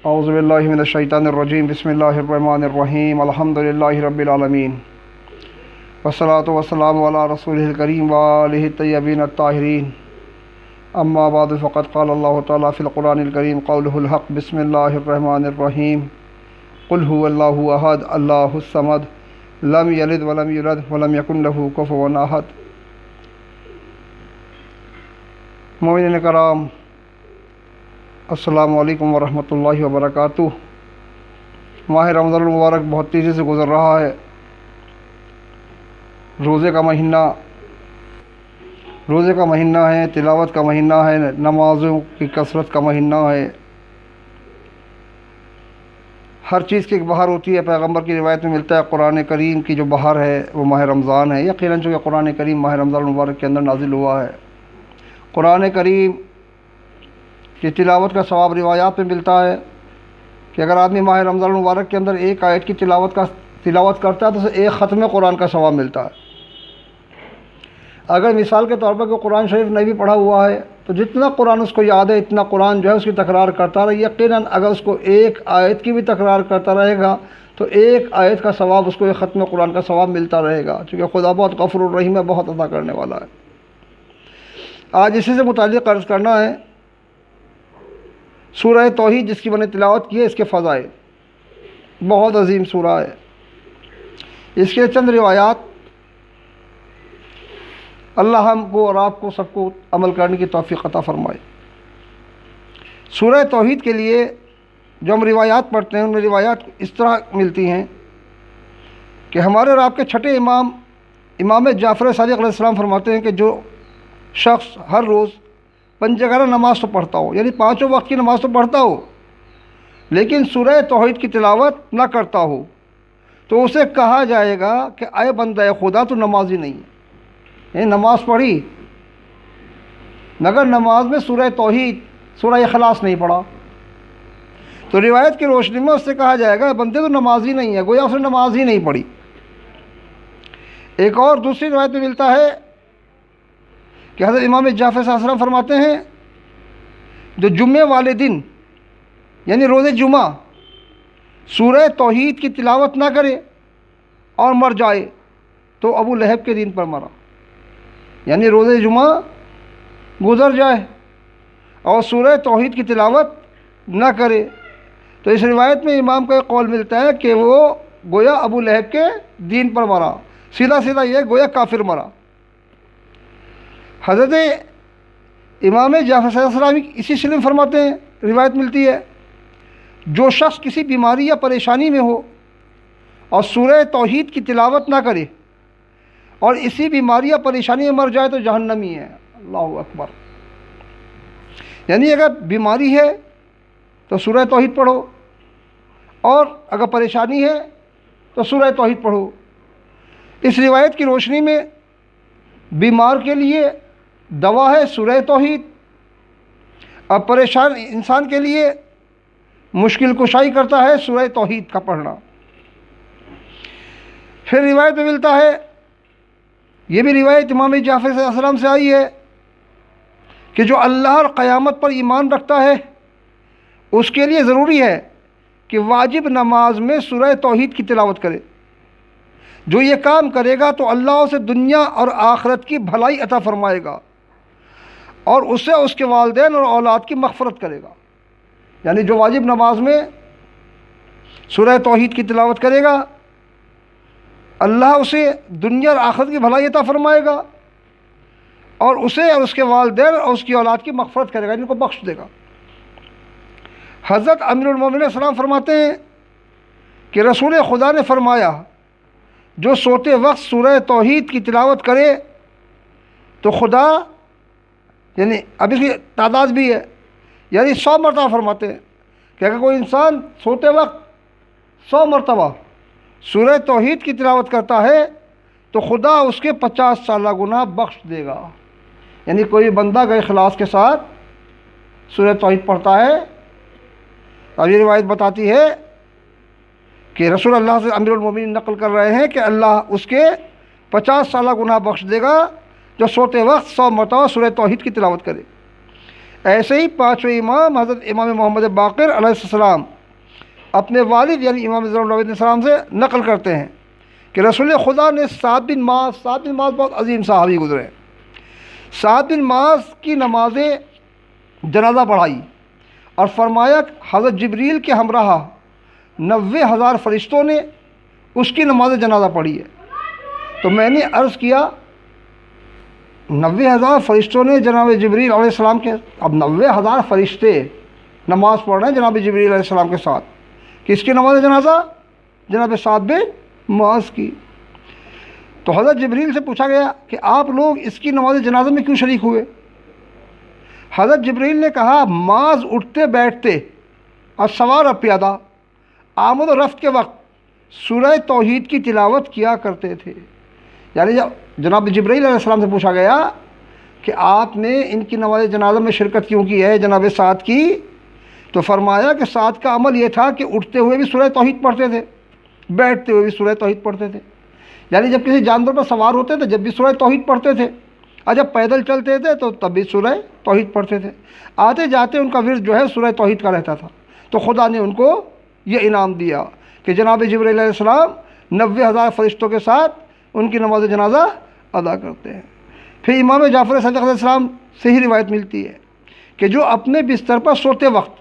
اعوذ باللہ من الشیطان الرجیم بسم اللہ الرحمن الرحیم الحمدللہ رب العالمین والصلاة والسلام علی رسولہ الکریم وآلہ الطیبین الطاہرین اما بعد فقد قال اللہ تعالیٰ فی القرآن الکریم قولہ الحق بسم اللہ الرحمن الرحیم قل هو اللہ احد اللہ الصمد لم یلد ولم یولد ولم یکن لہ کفوا احد۔ مومنین کرام، السلام علیکم ورحمۃ اللہ وبرکاتہ۔ ماہ رمضان المبارک بہت تیزی سے گزر رہا ہے۔ روزے کا مہینہ ہے، تلاوت کا مہینہ ہے، نمازوں کی کثرت کا مہینہ ہے۔ ہر چیز کی ایک بہار ہوتی ہے۔ پیغمبر کی روایت میں ملتا ہے قرآن کریم کی جو بہار ہے وہ ماہ رمضان ہے۔ یقیناً چونکہ قرآن کریم ماہ رمضان المبارک کے اندر نازل ہوا ہے۔ قرآن کریم کی تلاوت کا ثواب روایات میں ملتا ہے کہ اگر آدمی ماہ رمضان المبارک کے اندر ایک آیت کی تلاوت کرتا ہے تو اسے ایک ختم قرآن کا ثواب ملتا ہے۔ اگر مثال کے طور پر کوئی قرآن شریف نہیں بھی پڑھا ہوا ہے تو جتنا قرآن اس کو یاد ہے اتنا قرآن جو ہے اس کی تکرار کرتا رہے۔ یقیناً اگر اس کو ایک آیت کی بھی تکرار کرتا رہے گا تو ایک آیت کا ثواب اس کو ایک ختم قرآن کا ثواب ملتا رہے گا، چونکہ خدا بہت غفور الرحیم ہے، بہت عطا کرنے والا ہے۔ آج اسی سے متعلق عرض کرنا ہے سورہ توحید، جس کی میں نے تلاوت کی ہے، اس کے فضائل۔ بہت عظیم سورہ ہے۔ اس کے چند روایات اللہ ہم کو اور آپ کو سب کو عمل کرنے کی توفیق عطا فرمائے۔ سورہ توحید کے لیے جو ہم روایات پڑھتے ہیں ان میں روایات اس طرح ملتی ہیں کہ ہمارے اور آپ کے چھٹے امام جعفر صادق علیہ السلام فرماتے ہیں کہ جو شخص ہر روز پنجگانہ نماز تو پڑھتا ہو، یعنی پانچوں وقت کی نماز تو پڑھتا ہو، لیکن سورہ توحید کی تلاوت نہ کرتا ہو تو اسے کہا جائے گا کہ اے بندہ خدا تو نمازی نہیں ہے۔ یعنی نماز پڑھی مگر نماز میں سورہ توحید، سورہ اخلاص نہیں پڑھا، تو روایت کی روشنی میں اس سے کہا جائے گا بندے تو نمازی نہیں ہے، گویا اس نے نماز ہی نہیں پڑھی۔ ایک اور دوسری روایت میں ملتا ہے کہ حضرت امام جعفر صلی اللہ علیہ وسلم فرماتے ہیں جو جمعے والے دن یعنی روز جمعہ سورہ توحید کی تلاوت نہ کرے اور مر جائے تو ابو لہب کے دین پر مرا۔ یعنی روز جمعہ گزر جائے اور سورہ توحید کی تلاوت نہ کرے تو اس روایت میں امام کا ایک قول ملتا ہے کہ وہ گویا ابو لہب کے دین پر مرا، سیدھا سیدھا یہ گویا کافر مرا۔ حضرت امام جعفر صلی اللہ علیہ وسلم اسی سلسلے میں فرماتے ہیں، روایت ملتی ہے جو شخص کسی بیماری یا پریشانی میں ہو اور سورہ توحید کی تلاوت نہ کرے اور اسی بیماری یا پریشانی میں مر جائے تو جہنمی ہے۔ اللہ اکبر۔ یعنی اگر بیماری ہے تو سورہ توحید پڑھو اور اگر پریشانی ہے تو سورہ توحید پڑھو۔ اس روایت کی روشنی میں بیمار کے لیے دوا ہے سورہ توحید، اور پریشان انسان کے لیے مشکل کشائی کرتا ہے سورہ توحید کا پڑھنا۔ پھر روایت میں ملتا ہے، یہ بھی روایت امام جعفر صلی اللہ علیہ وسلم سے آئی ہے کہ جو اللہ اور قیامت پر ایمان رکھتا ہے اس کے لیے ضروری ہے کہ واجب نماز میں سورہ توحید کی تلاوت کرے۔ جو یہ کام کرے گا تو اللہ اسے دنیا اور آخرت کی بھلائی عطا فرمائے گا اور اسے اس کے والدین اور اولاد کی مغفرت کرے گا۔ یعنی جو واجب نماز میں سورہ توحید کی تلاوت کرے گا اللہ اسے دنیا اور آخرت کی بھلائی عطا فرمائے گا اور اسے اور اس کے والدین اور اس کی اولاد کی مغفرت کرے گا، ان کو بخش دے گا۔ حضرت امیر المومنین علیہ السلام فرماتے ہیں کہ رسول خدا نے فرمایا جو سوتے وقت سورہ توحید کی تلاوت کرے تو خدا، یعنی اب اس کی تعداد بھی ہے، یعنی 100 مرتبہ فرماتے ہیں کہ اگر کوئی انسان سوتے وقت 100 مرتبہ سورہ توحید کی تلاوت کرتا ہے تو خدا اس کے 50 سالہ گناہ بخش دے گا۔ یعنی کوئی بندہ اگر اخلاص کے ساتھ سورہ توحید پڑھتا ہے، اب یہ روایت بتاتی ہے کہ رسول اللہ سے امیر المومنین نقل کر رہے ہیں کہ اللہ اس کے 50 سالہ گناہ بخش دے گا جو سوتے وقت 100 مرتبہ سورہ توحید کی تلاوت کرے۔ ایسے ہی پانچویں امام حضرت امام محمد باقر علیہ السلام اپنے والد یعنی امام زین علیہ السلام سے نقل کرتے ہیں کہ رسول خدا نے سعد بن معاذ بہت عظیم صحابی گزرے، سعد بن معاذ کی نماز جنازہ پڑھائی اور فرمایا حضرت جبریل کے ہمراہ 90,000 فرشتوں نے اس کی نماز جنازہ پڑھی ہے۔ تو میں نے عرض کیا 90,000 فرشتوں نے جناب جبریل علیہ السلام کے، اب 90,000 فرشتے نماز پڑھ رہے ہیں جناب جبریل علیہ السلام کے ساتھ، کس کی نماز جنازہ؟ جناب سعد بن معاذ کی۔ تو حضرت جبریل سے پوچھا گیا کہ آپ لوگ اس کی نماز جنازہ میں کیوں شریک ہوئے؟ حضرت جبریل نے کہا معاذ اٹھتے بیٹھتے اور سوار و پیادہ آمد و رفت کے وقت سورہ توحید کی تلاوت کیا کرتے تھے۔ یعنی جب جناب جبریل علیہ السلام سے پوچھا گیا کہ آپ نے ان کی نماز جنازہ میں شرکت کیوں کی ہے جناب سعد کی، تو فرمایا کہ سعد کا عمل یہ تھا کہ اٹھتے ہوئے بھی سورہ توحید پڑھتے تھے، بیٹھتے ہوئے بھی سورہ توحید پڑھتے تھے۔ یعنی جب کسی جانور پر سوار ہوتے تھے جب بھی سورہ توحید پڑھتے تھے، اور جب پیدل چلتے تھے تو تب بھی سورہ توحید پڑھتے تھے۔ آتے جاتے ان کا ورد جو ہے سورہ توحید کا رہتا تھا۔ تو خدا نے ان کو یہ انعام دیا کہ جناب جبریل علیہ السلام 90,000 فرشتوں کے ساتھ ان کی نماز جنازہ ادا کرتے ہیں۔ پھر امام جعفر صادق علیہ السلام سے ہی روایت ملتی ہے کہ جو اپنے بستر پر سوتے وقت،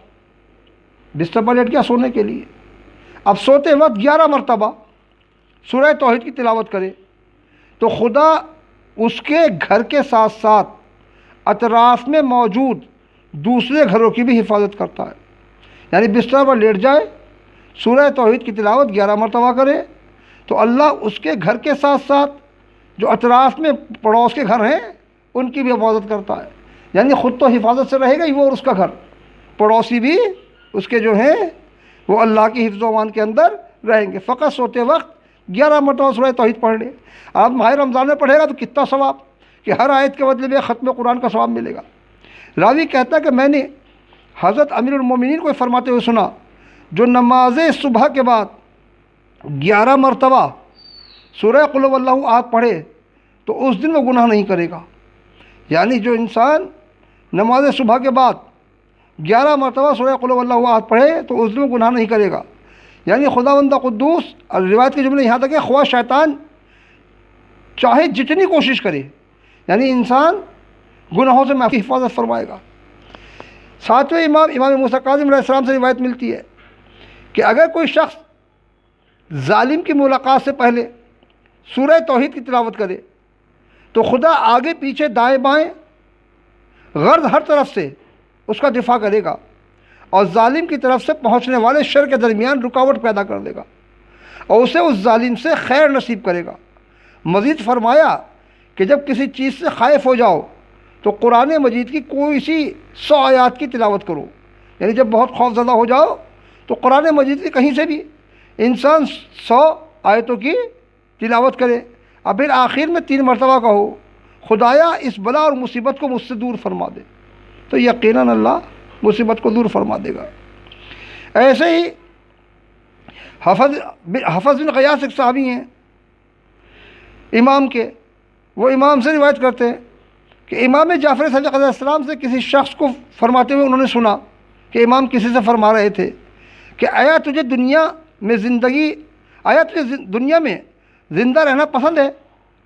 بستر پر لیٹ گیا سونے کے لیے، اب سوتے وقت 11 مرتبہ سورہ توحید کی تلاوت کرے تو خدا اس کے گھر کے ساتھ ساتھ اطراف میں موجود دوسرے گھروں کی بھی حفاظت کرتا ہے۔ یعنی بستر پر لیٹ جائے، سورہ توحید کی تلاوت 11 مرتبہ کرے تو اللہ اس کے گھر کے ساتھ ساتھ جو اطراف میں پڑوس کے گھر ہیں ان کی بھی حفاظت کرتا ہے۔ یعنی خود تو حفاظت سے رہے گا ہی وہ اور اس کا گھر، پڑوسی بھی اس کے جو ہیں وہ اللہ کی حفظ و امان کے اندر رہیں گے۔ فقط سوتے وقت 11 مرتبہ سورہ توحید پڑھ لے۔ آپ ماہ رمضان میں پڑھے گا تو کتنا ثواب کہ ہر آیت کے بدلے میں ختم قرآن کا ثواب ملے گا۔ راوی کہتا ہے کہ میں نے حضرت امیر المومنین کو فرماتے ہوئے سنا جو نماز صبح کے بعد 11 مرتبہ سورہ قل هو اللہ احد پڑھے تو اس دن وہ گناہ نہیں کرے گا۔ یعنی جو انسان نماز صبح کے بعد 11 مرتبہ سورہ قل هو اللہ احد پڑھے تو اس دن وہ گناہ نہیں کرے گا۔ یعنی خداوند قدوس، اور روایت کے جملے یہاں تک کہ خواہ شیطان چاہے جتنی کوشش کرے، یعنی انسان گناہوں سے محفوظ حفاظت فرمائے گا۔ ساتویں امام موسیٰ کاظم علیہ السلام سے روایت ملتی ہے کہ اگر کوئی شخص ظالم کی ملاقات سے پہلے سورہ توحید کی تلاوت کرے تو خدا آگے پیچھے دائیں بائیں غرض ہر طرف سے اس کا دفاع کرے گا اور ظالم کی طرف سے پہنچنے والے شر کے درمیان رکاوٹ پیدا کر دے گا اور اسے اس ظالم سے خیر نصیب کرے گا۔ مزید فرمایا کہ جب کسی چیز سے خائف ہو جاؤ تو قرآن مجید کی کوئی سی 100 آیات کی تلاوت کرو۔ یعنی جب بہت خوف زدہ ہو جاؤ تو قرآن مجید کی کہیں سے بھی انسان 100 آیتوں کی تلاوت کرے اور پھر آخر میں 3 مرتبہ کہو خدایا اس بلا اور مصیبت کو مجھ سے دور فرما دے، تو یقیناً اللہ مصیبت کو دور فرما دے گا۔ ایسے ہی حفظ بن غیاث ایک صحابی ہیں امام کے، وہ امام سے روایت کرتے ہیں کہ امام جعفر صادق علیہ السلام سے کسی شخص کو فرماتے ہوئے انہوں نے سنا کہ امام کسی سے فرما رہے تھے کہ آیا تجھے دنیا میں زندہ رہنا پسند ہے؟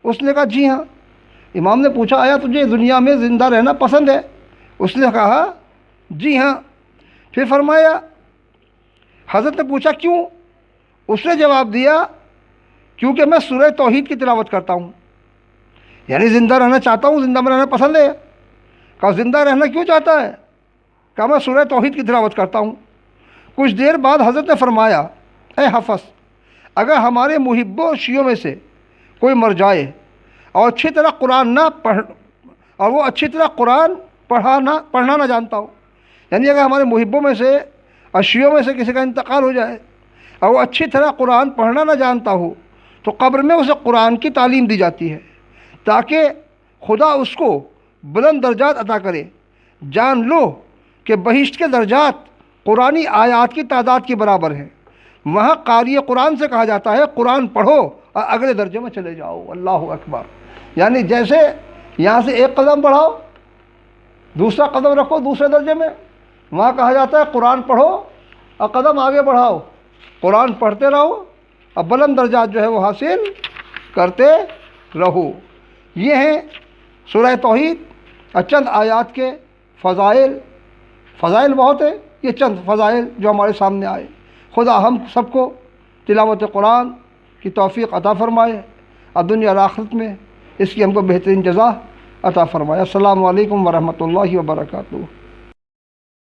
اس نے کہا جی ہاں۔ امام نے پوچھا آیا تجھے دنیا میں زندہ رہنا پسند ہے؟ اس نے کہا جی ہاں۔ پھر فرمایا، حضرت نے پوچھا کیوں؟ اس نے جواب دیا کیونکہ میں سورہ توحید کی تلاوت کرتا ہوں، یعنی زندہ رہنا چاہتا ہوں، زندہ میں رہنا پسند ہے۔ کہا زندہ رہنا کیوں چاہتا ہے؟ کہا میں سورہ توحید کی تلاوت کرتا ہوں۔ کچھ دیر بعد حضرت نے فرمایا اے حفظ، اگر ہمارے محبوں شیعوں میں سے کوئی مر جائے اور اچھی طرح قرآن پڑھنا نہ جانتا ہو، یعنی اگر ہمارے محبوں میں سے اور شیعوں میں سے کسی کا انتقال ہو جائے اور وہ اچھی طرح قرآن پڑھنا نہ جانتا ہو تو قبر میں اسے قرآن کی تعلیم دی جاتی ہے تاکہ خدا اس کو بلند درجات عطا کرے۔ جان لو کہ بہشت کے درجات قرآنی آیات کی تعداد کے برابر ہیں۔ وہاں قاری قرآن سے کہا جاتا ہے قرآن پڑھو اور اگلے درجے میں چلے جاؤ۔ اللہ اکبر۔ یعنی جیسے یہاں سے ایک قدم بڑھاؤ، دوسرا قدم رکھو دوسرے درجے میں، وہاں کہا جاتا ہے قرآن پڑھو اور قدم آگے بڑھاؤ قرآن پڑھتے رہو اور بلند درجات جو ہے وہ حاصل کرتے رہو۔ یہ ہیں سورہ توحید اور چند آیات کے فضائل بہت ہیں، یہ چند فضائل جو ہمارے سامنے آئے۔ خدا ہم سب کو تلاوت قرآن کی توفیق عطا فرمائے اور دنیا اور آخرت میں اس کی ہم کو بہترین جزا عطا فرمائے۔ السلام علیکم ورحمۃ اللہ وبرکاتہ۔